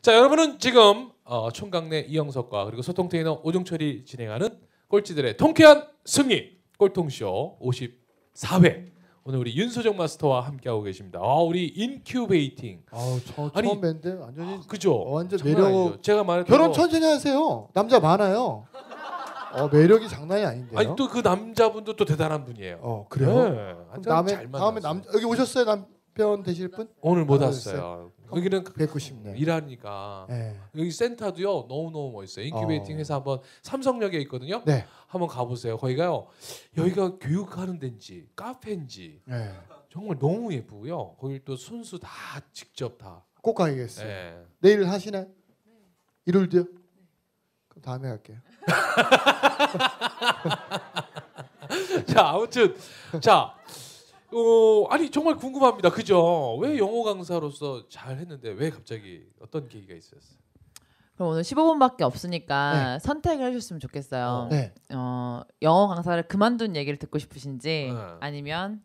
자, 여러분은 지금 총각내 이영석과 그리고 소통 트레이너 오종철이 진행하는 꼴찌들의 통쾌한 승리 꼴통쇼 54회. 오늘 우리 윤소정 마스터와 함께하고 계십니다. 우리 인큐베이팅. 처음 아니, 뵀는데 완전히 그죠? 완전 장난 매력. 아니죠. 제가 말했던 결혼 거. 천천히 하세요. 남자 많아요. 매력이 장난이 아닌데요. 아니 또 그 남자분도 또 대단한 분이에요. 그래요? 네. 그럼 잘 다음에 만났어요. 여기 오셨어요? 남편 되실 분? 오늘 못 아, 왔어요. 여기는 뵙고 싶네. 일하니까. 네. 여기 센터도요 너무 멋있어요. 인큐베이팅 회사 한번 삼성역에 있거든요. 네. 한번 가보세요. 거기가요 여기가 교육하는 데인지 카페인지 네. 정말 너무 예쁘고요. 거기 또 손수 다 직접 다. 꼭 가야겠어요. 네. 내일 하시나요? 일요일도요? 그럼 다음에 갈게요. 자 아무튼 아니 정말 궁금합니다. 그죠? 왜 영어 강사로서 잘 했는데 왜 갑자기 어떤 계기가 있었어요? 그럼 오늘 15분밖에 없으니까 네. 선택을 해주셨으면 좋겠어요. 네. 영어 강사를 그만둔 얘기를 듣고 싶으신지 네. 아니면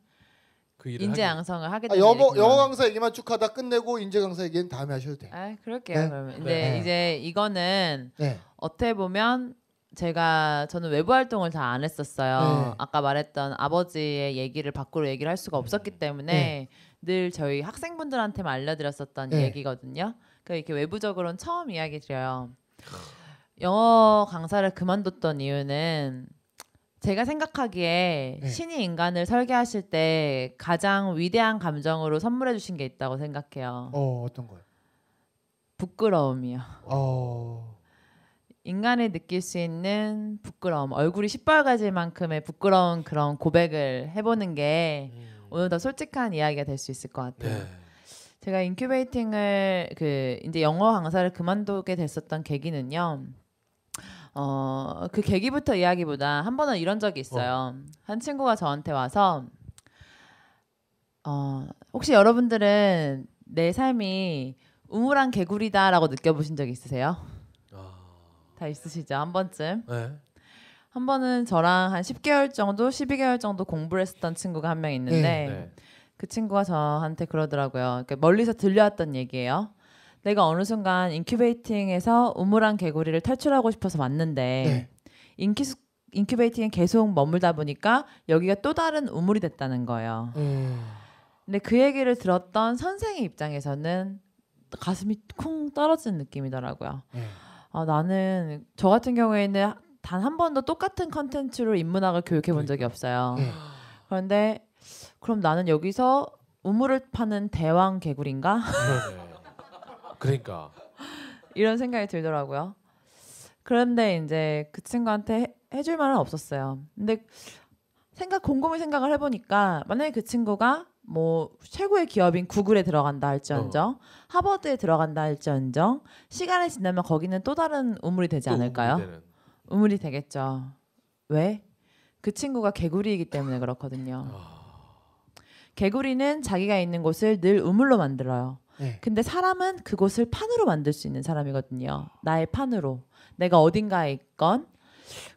그 일을 인재 하기- 양성을 하게 되는 영어 강사 얘기만 쭉 하다 끝내고 인재 강사 얘기는 다음에 하셔도 돼요. 그럴게요. 네. 그러면 근데 네. 이제 이거는 네. 어떻게 보면 저는 외부 활동을 잘 안 했었어요. 네. 아까 말했던 아버지의 얘기를 밖으로 얘기를 할 수가 없었기 때문에 늘 저희 학생분들한테만 알려드렸었던 네. 얘기거든요. 그러니까 이렇게 외부적으로는 처음 이야기 드려요. 영어 강사를 그만뒀던 이유는 제가 생각하기에 네. 신이 인간을 설계하실 때 가장 위대한 감정으로 선물해 주신 게 있다고 생각해요. 어떤 거요? 부끄러움이요. 인간이 느낄 수 있는 부끄러움, 얼굴이 시뻘개질 만큼의 부끄러운 그런 고백을 해보는 게 오늘 더 솔직한 이야기가 될 수 있을 것 같아요. 네. 제가 인큐베이팅을 이제 영어 강사를 그만두게 됐었던 계기는요. 그 계기부터 이야기보다 한 번은 이런 적이 있어요. 한 친구가 저한테 와서 혹시 여러분들은 내 삶이 우물한 개구리다라고 느껴보신 적 있으세요? 다 있으시죠? 한 번쯤. 네. 한 번은 저랑 한 10개월 정도, 12개월 정도 공부를 했었던 친구가 한 명 있는데 네. 그 친구가 저한테 그러더라고요. 그러니까 멀리서 들려왔던 얘기예요. 내가 어느 순간 인큐베이팅에서 우물한 개구리를 탈출하고 싶어서 왔는데 인큐베이팅에 계속 머물다 보니까 여기가 또 다른 우물이 됐다는 거예요. 근데 그 얘기를 들었던 선생의 입장에서는 가슴이 쿵 떨어지는 느낌이더라고요. 나는 저 같은 경우에는 단 한 번도 똑같은 컨텐츠로 인문학을 교육해 본 적이 없어요. 그런데 그럼 나는 여기서 우물을 파는 대왕 개구리인가? 그러니까 이런 생각이 들더라고요. 그런데 이제 그 친구한테 해줄 말은 없었어요. 근데 곰곰이 생각을 해보니까 만약에 그 친구가 뭐 최고의 기업인 구글에 들어간다 할지언정 하버드에 들어간다 할지언정 시간이 지나면 거기는 또 다른 우물이 되지 않을까요? 우물이 되겠죠. 왜? 그 친구가 개구리이기 때문에 그렇거든요. 개구리는 자기가 있는 곳을 늘 우물로 만들어요. 근데 사람은 그곳을 판으로 만들 수 있는 사람이거든요. 나의 판으로. 내가 어딘가에 있건.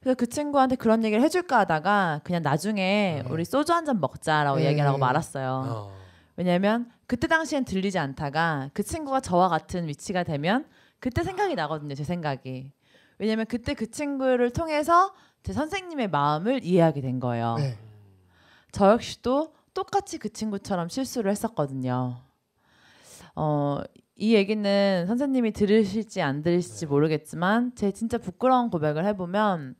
그래서 그 친구한테 그런 얘기를 해줄까 하다가 그냥 나중에 우리 소주 한 잔 먹자라고 얘기를 하고 말았어요. 왜냐면 그때 당시엔 들리지 않다가 그 친구가 저와 같은 위치가 되면 그때 생각이 나거든요. 제 생각이. 왜냐면 그때 그 친구를 통해서 제 선생님의 마음을 이해하게 된 거예요. 저 역시도 똑같이 그 친구처럼 실수를 했었거든요. 이 얘기는 선생님이 들으실지 안 들으실지 모르겠지만 제 진짜 부끄러운 고백을 해보면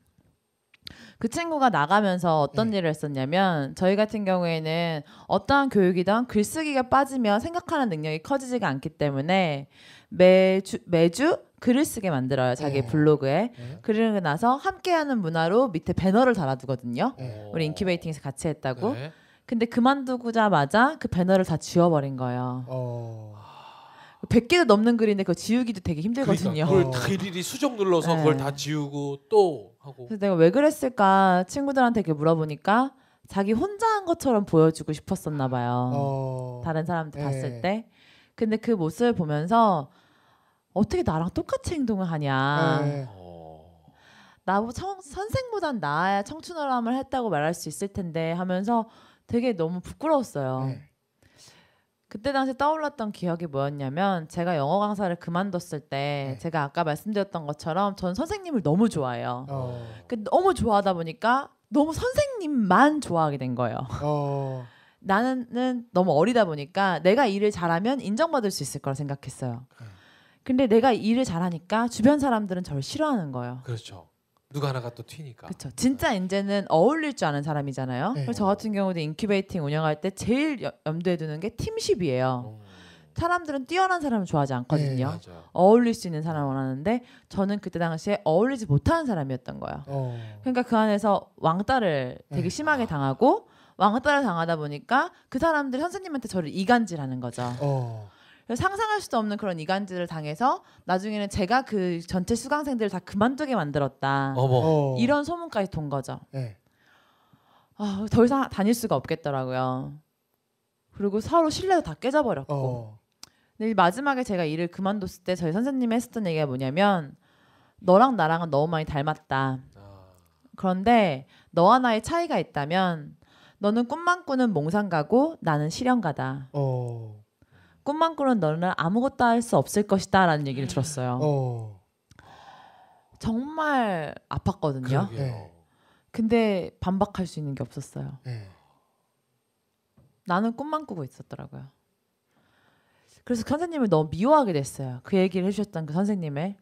그 친구가 나가면서 어떤 일을 했었냐면 저희 같은 경우에는 어떠한 교육이든 글쓰기가 빠지면 생각하는 능력이 커지지가 않기 때문에 매주 글을 쓰게 만들어요. 자기 블로그에. 그러고 나서 함께하는 문화로 밑에 배너를 달아두거든요. 우리 인큐베이팅에서 같이 했다고. 근데 그만두자마자 그 배너를 다 지워버린 거예요. 100개도 넘는 글인데 그거 지우기도 되게 힘들거든요. 그걸 다 일일이 수정 눌러서 그걸 다 지우고 또 하고. 그래서 내가 왜 그랬을까 친구들한테 이렇게 물어보니까 자기 혼자 한 것처럼 보여주고 싶었었나 봐요. 다른 사람들 봤을 때. 근데 그 모습을 보면서 어떻게 나랑 똑같이 행동을 하냐. 선생보단 나아야 청춘어람을 했다고 말할 수 있을 텐데 하면서 되게 너무 부끄러웠어요. 그때 당시 떠올랐던 기억이 뭐였냐면 제가 영어 강사를 그만뒀을 때 네. 제가 아까 말씀드렸던 것처럼 전 선생님을 너무 좋아해요. 어. 너무 좋아하다 보니까 너무 선생님만 좋아하게 된 거예요. 어. 나는 너무 어리다 보니까 내가 일을 잘하면 인정받을 수 있을 거라 생각했어요. 근데 내가 일을 잘하니까 주변 사람들은 저를 싫어하는 거예요. 그렇죠. 누가 하나가 또 튀니까. 그렇죠. 진짜 이제는 어울릴 줄 아는 사람이잖아요. 네. 그래서 저 같은 경우도 인큐베이팅 운영할 때 제일 염두에 두는 게 팀십이에요. 사람들은 뛰어난 사람을 좋아하지 않거든요. 맞아요. 어울릴 수 있는 사람을 원하는데 저는 그때 당시에 어울리지 못하는 사람이었던 거예요. 그러니까 그 안에서 왕따를 되게 심하게 당하고 왕따를 당하다 보니까 그 사람들이 선생님한테 저를 이간질하는 거죠. 그래서 상상할 수도 없는 그런 이간질을 당해서 나중에는 제가 그 전체 수강생들을 다 그만두게 만들었다. 어머. 이런 소문까지 돈 거죠. 네. 더 이상 다닐 수가 없겠더라고요. 그리고 서로 신뢰도 다 깨져버렸고. 근데 마지막에 제가 일을 그만뒀을 때 저희 선생님이 했었던 얘기가 뭐냐면 너랑 나랑은 너무 많이 닮았다. 그런데 너와 나의 차이가 있다면 너는 꿈만 꾸는 몽상가고 나는 실현가다. 꿈만 꾸는 너는 아무것도 할 수 없을 것이다 라는 얘기를 들었어요. 정말 아팠거든요. 그러게요. 근데 반박할 수 있는 게 없었어요. 네. 나는 꿈만 꾸고 있었더라고요. 그래서 선생님을 너무 미워하게 됐어요. 그 얘기를 해주셨던 그 선생님의.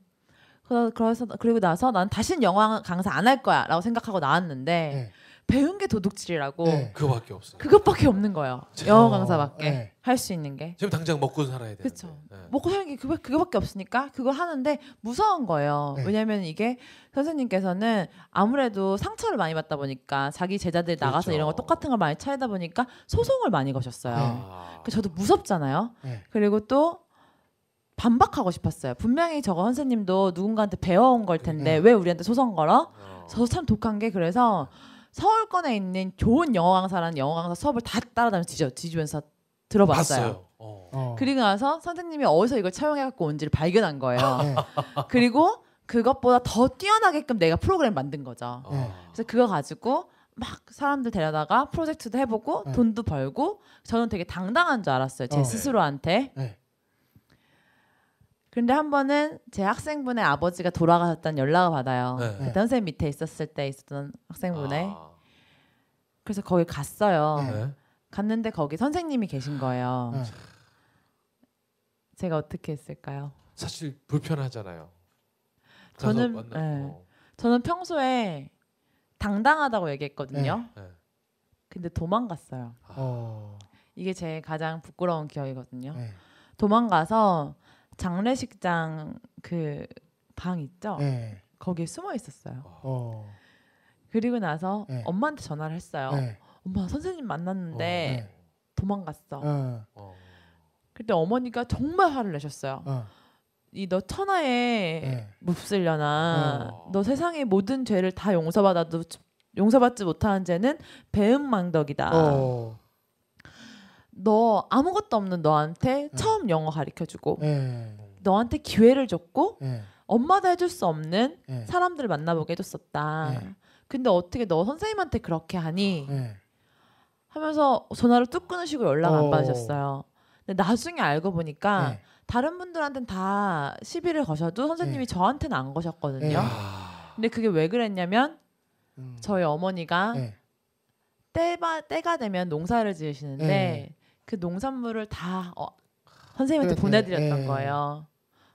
그리고 나서 난 다시는 영어 강사 안 할 거야 라고 생각하고 나왔는데 네. 배운 게 도둑질이라고 네. 그거밖에 없어요. 그것밖에 없는 거예요. 영어 강사밖에 네. 할 수 있는 게. 지금 당장 먹고 살아야 되는데. 그렇죠. 네. 먹고 사는 게 그거밖에 없으니까 그걸 하는데 무서운 거예요. 네. 왜냐하면 이게 선생님께서는 아무래도 상처를 많이 받다 보니까 자기 제자들 나가서 그렇죠. 이런 거 똑같은 걸 많이 차이다 보니까 소송을 많이 거셨어요. 아. 그래서 저도 무섭잖아요. 네. 그리고 또 반박하고 싶었어요. 분명히 저거 선생님도 누군가한테 배워온 걸 텐데 왜 우리한테 소송 걸어? 저도 참 독한 게 그래서 서울권에 있는 좋은 영어 강사라는 영어 강사 수업을 다 따라다니면서 뒤지면서 들어봤어요. 봤어요. 그리고 나서 선생님이 어디서 이걸 차용해 갖고 온지를 발견한 거예요. 네. 그리고 그것보다 더 뛰어나게끔 내가 프로그램 만든 거죠. 네. 그래서 그거 가지고 막 사람들 데려다가 프로젝트도 해보고 네. 돈도 벌고 저는 되게 당당한 줄 알았어요. 제 네. 스스로한테. 네. 근데 한 번은 제 학생분의 아버지가 돌아가셨다는 연락을 받아요. 네. 그때 선생님 밑에 있었을 때 있었던 학생분의. 아. 그래서 거기 갔어요. 네. 갔는데 거기 선생님이 계신 거예요. 네. 제가 어떻게 했을까요? 사실 불편하잖아요. 저는 가서 저는 평소에 당당하다고 얘기했거든요. 네. 근데 도망갔어요. 어. 이게 제 가장 부끄러운 기억이거든요. 네. 도망가서 장례식장 그 방 있죠? 네. 거기에 숨어 있었어요. 어. 그리고 나서 네. 엄마한테 전화를 했어요. 네. 엄마 선생님 만났는데 네. 도망갔어. 어. 그때 어머니가 정말 화를 내셨어요. 어. 이 너 천하에 네. 몹쓸려나 어. 너 세상의 모든 죄를 다 용서받아도 용서받지 못하는 죄는 배은망덕이다. 어. 너 아무것도 없는 너한테 네. 처음 영어 가르쳐주고 네. 너한테 기회를 줬고 네. 엄마도 해줄 수 없는 네. 사람들을 만나보게 해줬었다. 네. 근데 어떻게 너 선생님한테 그렇게 하니? 네. 하면서 전화를 뚝 끊으시고 연락 안 어. 받으셨어요. 근데 나중에 알고 보니까 네. 다른 분들한테는 다 시비를 거셔도 선생님이 네. 저한테는 안 거셨거든요. 네. 아. 근데 그게 왜 그랬냐면 저희 어머니가 네. 때가 되면 농사를 지으시는데 네. 그 농산물을 다 선생님한테 네, 보내드렸던 네. 거예요.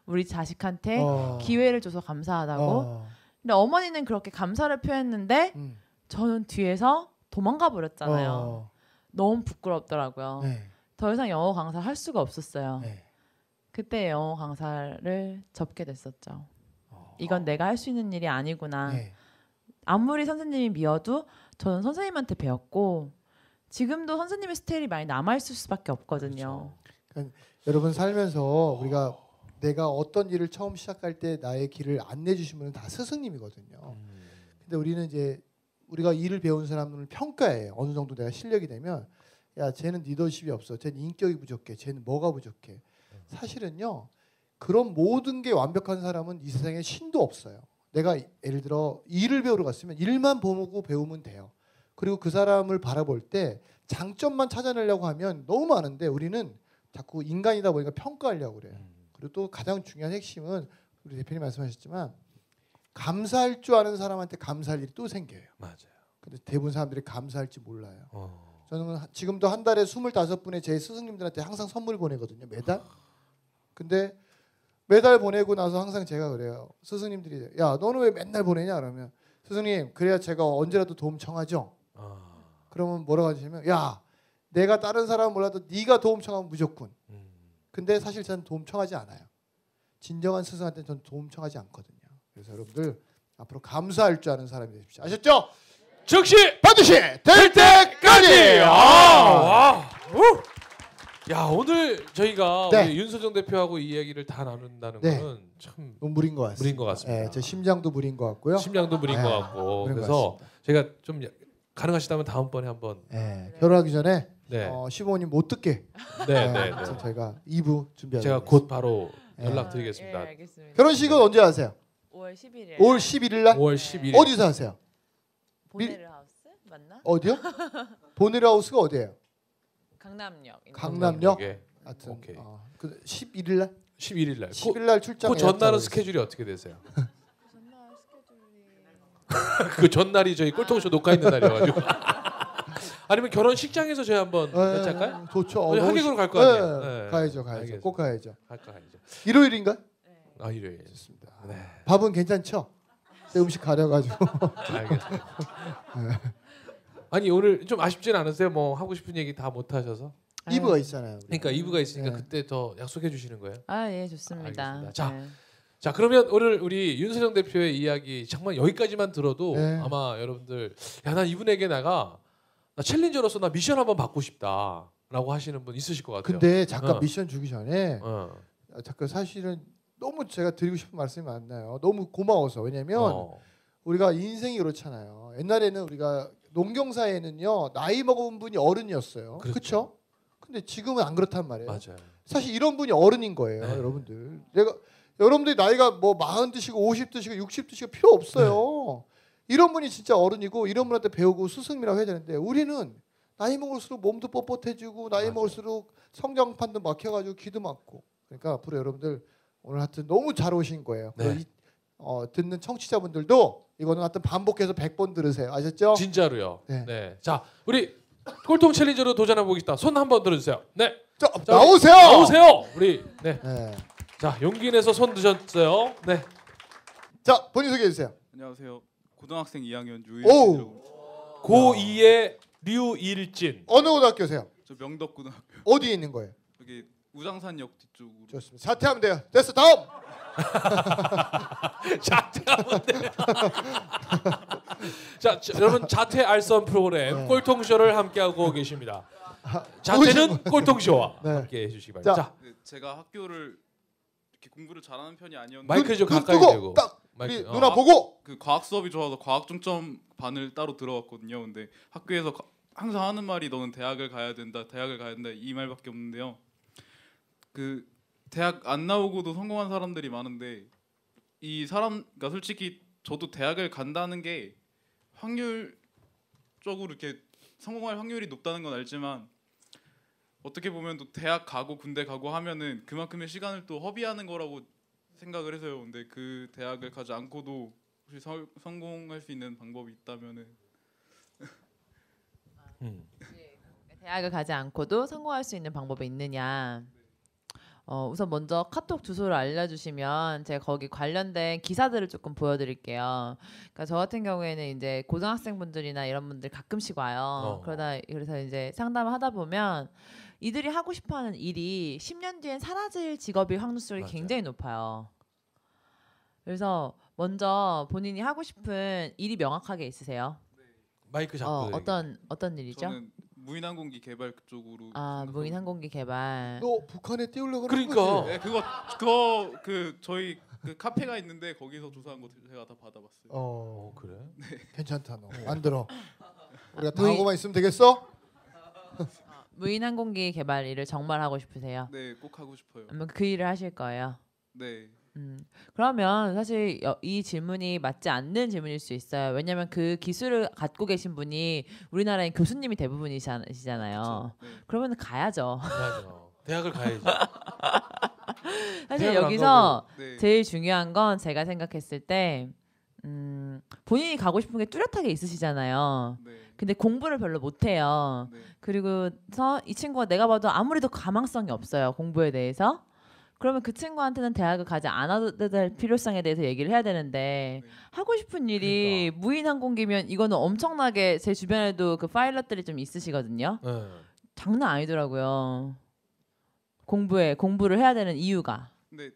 우리 자식한테 어. 기회를 줘서 감사하다고. 근데 어머니는 그렇게 감사를 표했는데 저는 뒤에서 도망가 버렸잖아요. 어. 너무 부끄럽더라고요. 네. 더 이상 영어 강사를 할 수가 없었어요. 네. 그때 영어 강사를 접게 됐었죠. 이건 내가 할 수 있는 일이 아니구나. 네. 아무리 선생님이 미워도 저는 선생님한테 배웠고 지금도 선생님의 스타일이 많이 남아있을 수밖에 없거든요. 여러분 살면서 우리가 내가 어떤 일을 처음 시작할 때 나의 길을 안내해 주신 분은 다 스승님이거든요. 근데 우리는 이제 우리가 일을 배운 사람을 평가해요. 어느 정도 내가 실력이 되면 야 쟤는 리더십이 없어. 쟤는 인격이 부족해. 쟤는 뭐가 부족해. 사실은요. 그런 모든 게 완벽한 사람은 이 세상에 신도 없어요. 내가 예를 들어 일을 배우러 갔으면 일만 보고 배우면 돼요. 그리고 그 사람을 바라볼 때 장점만 찾아내려고 하면 너무 많은데 우리는 자꾸 인간이다 보니까 평가하려고 그래요. 그리고 또 가장 중요한 핵심은 우리 대표님 말씀하셨지만 감사할 줄 아는 사람한테 감사할 일이 또 생겨요. 맞아요. 근데 대부분 사람들이 감사할지 몰라요. 저는 지금도 한 달에 25분의 제 스승님들한테 항상 선물 보내거든요. 매달. 근데 매달 보내고 나서 항상 제가 그래요. 스승님들이 야 너는 왜 맨날 보내냐 그러면 스승님 그래야 제가 언제라도 도움 청하죠. 그러면 뭐라고 하시냐면 야 내가 다른 사람은 몰라도 네가 도움 청하면 무조건. 근데 사실 저는 도움 청하지 않아요. 진정한 스승한테는 저는 도움 청하지 않거든요. 그래서 여러분들 앞으로 감사할 줄 아는 사람이 되십시오. 아셨죠? 즉시 반드시 될 때까지. 야 오늘 저희가 네. 우리 윤소정 대표하고 이 이야기를 다 나눈다는 네. 거는 참 너무 무린 것 같습니다. 무린 것 같습니다. 네, 제 심장도 무린 것 같고요. 심장도 무린 네, 것 같고 무린 것 그래서 제가 좀 가능하시다면 다음번에 한번 네, 결혼하기 전에 네. 시부모님 못 듣게 네. 저희가 2부 준비하겠습니다. 제가 곧 바로 네. 연락드리겠습니다. 알겠습니다. 결혼식은 언제 하세요? 5월 11일. 5월 11일 날 5월 11일 어디서 하세요? 보네르 하우스 맞나? 어디요? 보네르하우스가 어디예요? 강남역. 강남역? 예. 하여튼 오케이. 그 11일 날 11일 날. 10일 날 출장. 그 전날은 스케줄이 어떻게 되세요? 그 전날이 저희 꼴통쇼 녹화 있는 날이어가지고. 아니면 결혼식장에서 저희 한번 같이 할까요? 좋죠. 우리 너무 하객으로 갈 거 네, 아니에요? 네. 가야죠. 알겠습니다. 꼭 가야죠. 할까 가야죠. 일요일인가? 아 일요일. 좋습니다. 네. 밥은 괜찮죠? 제 음식 가려가지고. 알겠습니다. 아니 오늘 좀 아쉽진 않으세요? 뭐 하고 싶은 얘기 다 못 하셔서? 2부가 있잖아요. 우리. 그러니까 2부가 있으니까 네. 그때 더 약속해 주시는 거예요? 아, 예, 좋습니다. 알겠습니다. 자, 네. 자 그러면 오늘 우리 윤소정 대표의 이야기 정말 여기까지만 들어도 네. 아마 여러분들 야 나 이분에게 나 챌린저로서 나 미션 한번 받고 싶다라고 하시는 분 있으실 것 같아요. 근데 잠깐 어. 미션 주기 전에 잠깐 사실은 너무 제가 드리고 싶은 말씀이 많나요? 너무 고마워서. 왜냐면 우리가 인생이 그렇잖아요. 옛날에는 우리가 농경사에는요 나이 먹은 분이 어른이었어요. 그렇죠? 근데 지금은 안 그렇단 말이에요. 맞아요. 사실 이런 분이 어른인 거예요, 네. 여러분들. 여러분들이 나이가 뭐 40 드시고 50 드시고 60 드시고 필요 없어요. 이런 분이 진짜 어른이고 이런 분한테 배우고 스승이라고 해야 되는데 우리는 나이 먹을수록 몸도 뻣뻣해지고 나이 맞아요. 먹을수록 성장판도 막혀가지고 귀도 막고. 그러니까 앞으로 여러분들 오늘 하여튼 너무 잘 오신 거예요. 네. 그리고 듣는 청취자분들도 이거는 하여튼 반복해서 100번 들으세요. 아셨죠? 진짜로요. 네. 네. 자 우리 꼴통 챌린저로 도전해 보겠습니다. 손 한번 들어주세요. 네. 자, 나오세요. 나오세요. 우리 네. 네. 자 용기 내서 손 드셨어요. 네. 자 본인 소개해 주세요. 안녕하세요. 고등학생 2학년 오우. 유일진이라고. 고2의 류일진. 어느 고등학교세요? 저 명덕고등학교 어디에 있는 거예요? 여기 우장산역 뒤쪽으로. 좋습니다. 사퇴하면 돼요. 됐어. 다음. 자퇴하면 돼. 자, 여러분 자퇴 알선 프로그램 네. 꼴통쇼를 함께하고 계십니다. 자퇴는 꼴통쇼와 네. 함께 해주시기 바랍니다. 자, 네, 제가 학교를 이렇게 공부를 잘하는 편이 아니었는데 마이크 좀 눈 가까이 뜨고 대고. 딱 마이크, 우리 누나 아, 보고. 그 과학 수업이 좋아서 과학 중점 반을 따로 들어갔거든요. 근데 학교에서 항상 하는 말이 너는 대학을 가야 된다, 대학을 가야 된다 이 말밖에 없는데요. 그 대학 안 나오고도 성공한 사람들이 많은데 이 사람, 그러니까 솔직히 저도 대학을 간다는 게 확률적으로 이렇게 성공할 확률이 높다는 건 알지만 어떻게 보면 또 대학 가고 군대 가고 하면은 그만큼의 시간을 또 허비하는 거라고 생각을 해서요. 근데 그 대학을 가지 않고도 혹시 성공할 수 있는 방법이 있다면은 대학을 가지 않고도 성공할 수 있는 방법이 있느냐? 우선 먼저 카톡 주소를 알려주시면 제가 거기 관련된 기사들을 조금 보여드릴게요. 그러니까 저 같은 경우에는 이제 고등학생분들이나 이런 분들 가끔씩 와요. 그래서 이제 상담을 하다 보면 이들이 하고 싶어하는 일이 10년 뒤엔 사라질 직업일 확률이 맞아요. 굉장히 높아요. 그래서 먼저 본인이 하고 싶은 일이 명확하게 있으세요. 마이크 잡고. 어떤 일이죠? 저는 무인항공기 개발 그쪽으로. 무인 항공기 개발. 너 북한에 띄우려고 그러는 그러니까. 거지? 네, 그거 그 저희 그 카페가 있는데 거기서 조사한 거 제가 다 받아봤어요. 그래? 괜찮다 너. 안 들어. 우리가 다 무인- 하고만 있으면 되겠어? 무인 항공기 개발 일을 정말 하고 싶으세요? 네, 꼭 하고 싶어요. 아니면 그 일을 하실 거예요? 네. 그러면 사실 이 질문이 맞지 않는 질문일 수 있어요. 왜냐하면 그 기술을 갖고 계신 분이 우리나라의 교수님이 대부분이시잖아요. 네. 그러면 가야죠. 맞아. 대학을 가야지. 사실 대학을 안 여기서 네. 제일 중요한 건 제가 생각했을 때 본인이 가고 싶은 게 뚜렷하게 있으시잖아요. 네. 근데 공부를 별로 못해요. 네. 그리고서 이 친구가 내가 봐도 아무래도 가망성이 없어요. 공부에 대해서. 그러면 그 친구한테는 대학을 가지 않아도 될 필요성에 대해서 얘기를 해야 되는데 네. 하고 싶은 일이 무인항공기면 이거는 엄청나게 제 주변에도 그 파일럿들이 좀 있으시거든요. 네. 장난 아니더라고요. 공부를 해야 되는 이유가. 근데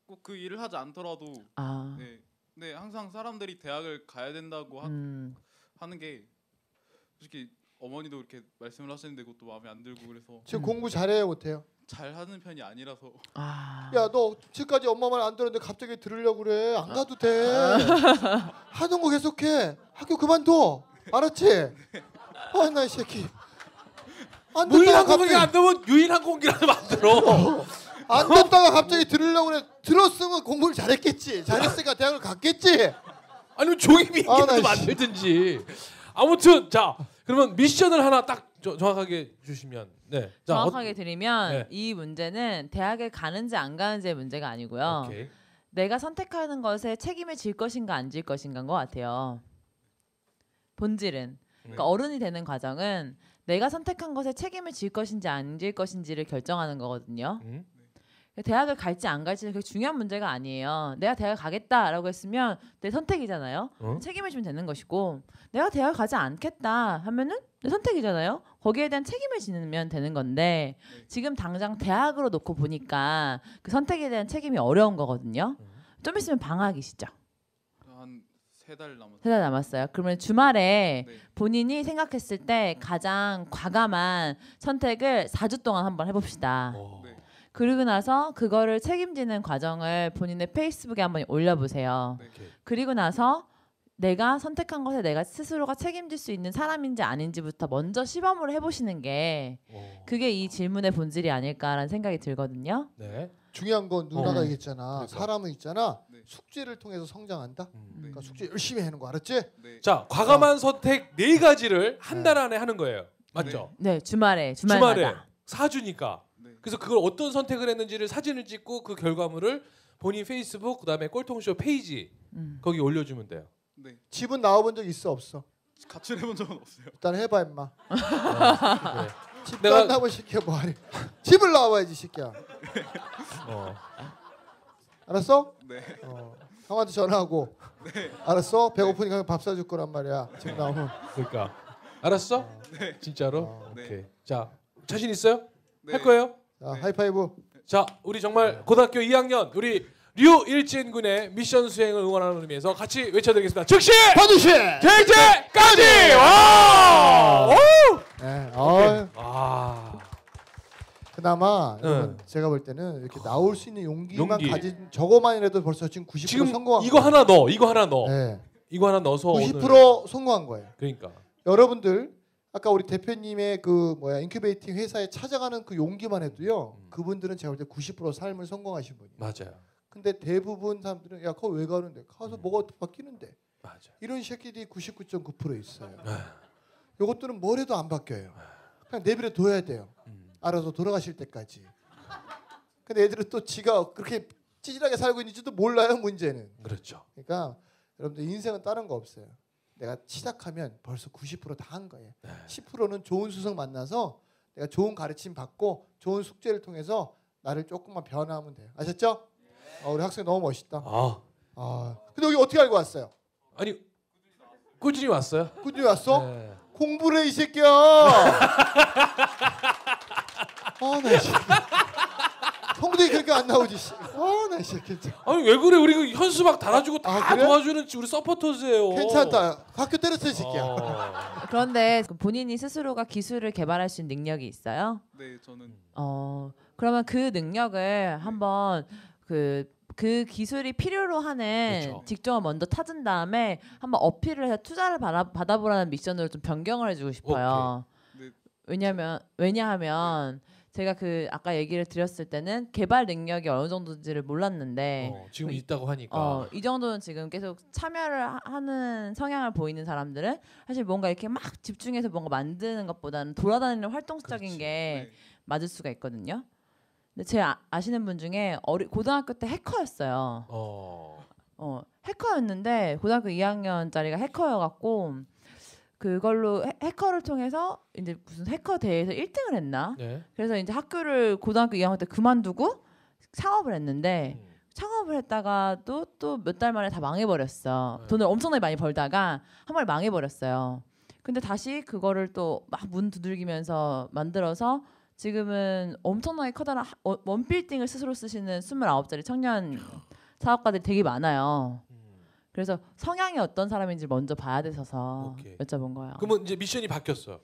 꼭 그 일을 하지 않더라도 아. 네. 네, 항상 사람들이 대학을 가야 된다고 하는 게 솔직히 어머니도 이렇게 말씀을 하시는데 그것도 마음에 안 들고 그래서 지금 공부 잘해요, 못해요? 잘 하는 편이 아니라서 아. 야, 너 지금까지 엄마 말 안 들었는데 갑자기 들으려고 그래. 안 가도 돼. 하던 거 계속해. 학교 그만둬. 알았지? 아, 나 이 새끼. 안 듣다가 무인항공기 안 되면 유인항공기라도 만들어. 안 듣다가 갑자기 들으려고 그래. 들었으면 공부를 잘했겠지. 잘했으니까 대학을 갔겠지. 아니면 종이 비행기라도 나 씨. 만들든지. 아무튼 자 그러면 미션을 하나 딱 정확하게 주시면 네. 자, 정확하게 드리면 네. 이 문제는 대학을 가는지 안 가는지의 문제가 아니고요. 오케이. 내가 선택하는 것에 책임을 질 것인가 안 질 것인가인 것 같아요. 본질은. 그러니까 네. 어른이 되는 과정은 내가 선택한 것에 책임을 질 것인지 안 질 것인지를 결정하는 거거든요. 대학을 갈지 안 갈지는 그게 중요한 문제가 아니에요. 내가 대학 가겠다라고 했으면 내 선택이잖아요. 책임을 지면 되는 것이고 내가 대학 가지 않겠다 하면은 내 선택이잖아요. 거기에 대한 책임을 지면 되는 건데 지금 당장 대학으로 놓고 보니까 그 선택에 대한 책임이 어려운 거거든요. 좀 있으면 방학이시죠. 한 3달 남았어요. 3달 남았어요. 그러면 주말에 네. 본인이 생각했을 때 가장 과감한 선택을 4주 동안 한번 해봅시다. 네. 그리고 나서 그거를 책임지는 과정을 본인의 페이스북에 한번 올려보세요. 네. 그리고 나서 내가 선택한 것에 내가 스스로가 책임질 수 있는 사람인지 아닌지부터 먼저 시범을 해보시는 게 그게 이 질문의 본질이 아닐까라는 생각이 들거든요. 네. 중요한 건 누나가 네. 얘기했잖아. 그러니까. 사람은 있잖아. 네. 숙제를 통해서 성장한다. 음. 그러니까 숙제 열심히 하는 거 알았지? 네. 자 과감한 선택 4가지를 한 달 안에 하는 거예요. 맞죠? 네, 주말마다. 주말에 4주니까. 네. 그래서 그걸 어떤 선택을 했는지를 사진을 찍고 그 결과물을 본인 페이스북 그다음에 꼴통쇼 페이지 거기 올려주면 돼요. 네. 집은 나와본 적 있어 없어? 같이 해본 적은 없어요. 일단 해봐 임마. 그래. 집도 내가- 안 나오면 시켜 뭐하니? 집을 나와야지 시켜. 어. 알았어? 네. 형한테 전화하고. 알았어? 배고프니까 밥 사줄 거란 말이야. 집 나오면. 그러니까 알았어? 네. 진짜로? 네. 오케이. 자 자신 있어요? 네. 할 거예요? 자, 네. 하이파이브. 자 우리 정말 고등학교 2학년 우리 류일진 군의 미션 수행을 응원하는 의미에서 같이 외쳐드리겠습니다. 즉시 반드시. 결제까지. 와! 오! 네. 아. 그나마 네. 여러분, 제가 볼 때는 이렇게 나올 수 있는 용기만 용기. 가진 저거만이라도 벌써 지금 90% 지금 성공한 이거 거예요. 하나 넣어. 이거 하나 넣어. 네. 이거 하나 넣어서 90% 성공한 거예요. 그러니까. 여러분들 아까 우리 대표님의 그 인큐베이팅 회사에 찾아가는 그 용기만 해도요. 그분들은 제가 볼 때 90% 삶을 성공하신 분이에요. 맞아요. 근데 대부분 사람들은 야, 거기 왜 가는데? 가서 뭐가 바뀌는데? 맞아. 이런 새끼들이 99.9% 있어요. 네. 요것들은 뭘 해도 안 바뀌어요. 그냥 내버려 둬야 돼요. 알아서 돌아가실 때까지. 근데 애들은 또 지가 그렇게 찌질하게 살고 있는지도 몰라요, 문제는. 그렇죠. 그러니까 여러분들 인생은 다른 거 없어요. 내가 시작하면 벌써 90% 다 한 거예요. 10%는 좋은 수석 만나서 내가 좋은 가르침 받고 좋은 숙제를 통해서 나를 조금만 변화하면 돼요. 아셨죠? 우리 학생 너무 멋있다. 근데 여기 어떻게 알고 왔어요? 아니 꾸준히 왔어요? 꾸준히 왔어? 네. 공부를 해, 이 새끼야. 나 이 새끼. 성적이 그렇게 안 나오지. 나 이 새끼. 아니 왜 그래? 우리 그 현수막 달아주고 다 그래? 도와주는 우리 서포터즈예요. 괜찮다. 학교 때렸어, 이 새끼야. 그런데 본인이 스스로가 기술을 개발할 수 있는 능력이 있어요? 네, 저는 그러면 그 능력을 한번 그 기술이 필요로 하는 그렇죠. 직종을 먼저 찾은 다음에 한번 어필을 해서 투자를 받아보라는 미션으로 좀 변경을 해주고 싶어요. 네. 왜냐하면 제가 그 아까 얘기를 드렸을 때는 개발 능력이 어느 정도인지를 몰랐는데 지금 있다고 하니까. 이 정도는 지금 계속 참여를 하는 성향을 보이는 사람들은 사실 뭔가 이렇게 막 집중해서 뭔가 만드는 것보다는 돌아다니는 활동적인 그렇지. 게 네. 맞을 수가 있거든요. 근데 제 아시는 분 중에 고등학교 때 해커였어요. 해커였는데 고등학교 2학년짜리가 해커여갖고 그걸로 해커를 통해서 이제 무슨 해커 대회에서 1등을 했나? 네. 그래서 이제 학교를 고등학교 2학년 때 그만두고 창업을 했는데 창업을 했다가도 또 몇 달 만에 다 망해버렸어. 네. 돈을 엄청나게 많이 벌다가 한 번에 망해버렸어요. 근데 다시 그거를 또 막 문 두들기면서 만들어서 지금은 엄청나게 커다란 원빌딩을 스스로 쓰시는 29살짜리 청년 사업가들이 되게 많아요. 그래서 성향이 어떤 사람인지 먼저 봐야 돼서 오케이. 여쭤본 거예요. 그러면 이제 미션이 바뀌었어요.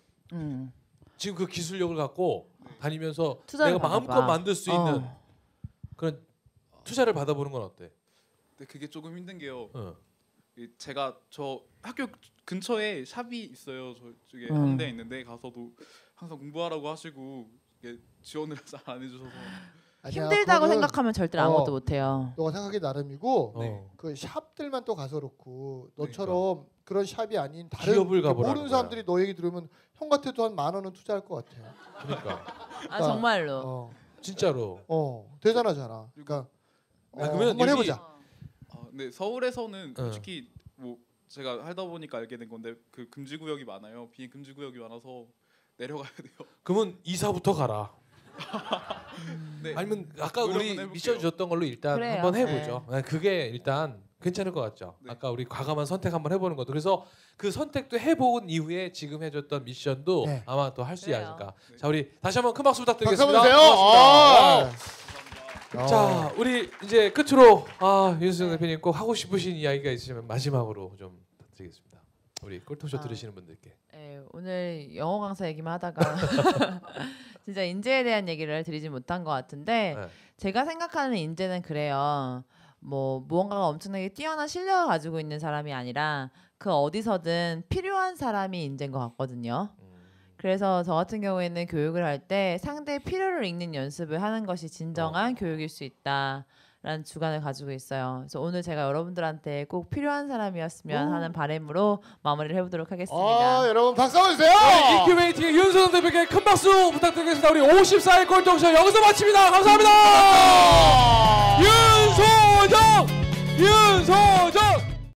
지금 그 기술력을 갖고 다니면서 내가 마음껏 만들 수 있는 그런 투자를 받아보는 건 어때? 근데 그게 조금 힘든 게요. 제가 저 학교 근처에 샵이 있어요. 저쪽에 한대 있는데 가서도 항상 공부하라고 하시고 이게 지원을 잘 안 해주셔서 아니야, 힘들다고 그거는 생각하면 절대 아무것도 못해요. 너가 생각이 나름이고 네. 그 샵들만 또 가서 그렇고 너처럼 그런 샵이 아닌 다른 기업을 가보라는 모르는 사람들이 너 얘기 들으면 형 같아도 한 10,000원은 투자할 것 같아. 그러니까 아 정말로. 진짜로. 대단하잖아. 그러니까 그러면 한번 여기- 해보자. 근데 서울에서는 솔직히 뭐 제가 살다 보니까 알게 된 건데 그 금지구역이 많아요. 비행 금지구역이 많아서 내려가야 돼요. 그러면 이사부터 가라. 네. 아니면 아까 노력은 우리 해볼게요. 미션 주셨던 걸로 일단 그래요. 한번 해보죠. 그게 일단 괜찮을 것 같죠. 네. 아까 우리 과감한 선택 한번 해보는 것도. 그래서 그 선택도 해본 이후에 지금 해줬던 미션도 네. 아마 또 할 수 있지 그래요. 않을까. 네. 자 우리 다시 한번 큰 박수 박수 부탁드리겠습니다. 한번 주세요. 고맙습니다. 자 우리 이제 끝으로 윤수정 대표님 꼭 하고 싶으신 이야기가 있으시면 마지막으로 좀 부탁드리겠습니다. 우리 꼴통쇼 들으시는 분들께. 네, 오늘 영어 강사 얘기만 하다가 진짜 인재에 대한 얘기를 드리지 못한 것 같은데 네. 제가 생각하는 인재는 그래요. 뭐 무언가가 엄청나게 뛰어난 실력을 가지고 있는 사람이 아니라 그 어디서든 필요한 사람이 인재인 것 같거든요. 그래서 저 같은 경우에는 교육을 할 때 상대의 필요를 읽는 연습을 하는 것이 진정한 교육일 수 있다라는 주관을 가지고 있어요. 그래서 오늘 제가 여러분들한테 꼭 필요한 사람이었으면 하는 바람으로 마무리를 해보도록 하겠습니다. 여러분 박수 한번 주세요. 인큐베이팅의 윤수정 대표께 큰 박수 부탁드리겠습니다. 우리 54회 꼴통쇼 여기서 마칩니다. 감사합니다. 윤소정! 윤소정!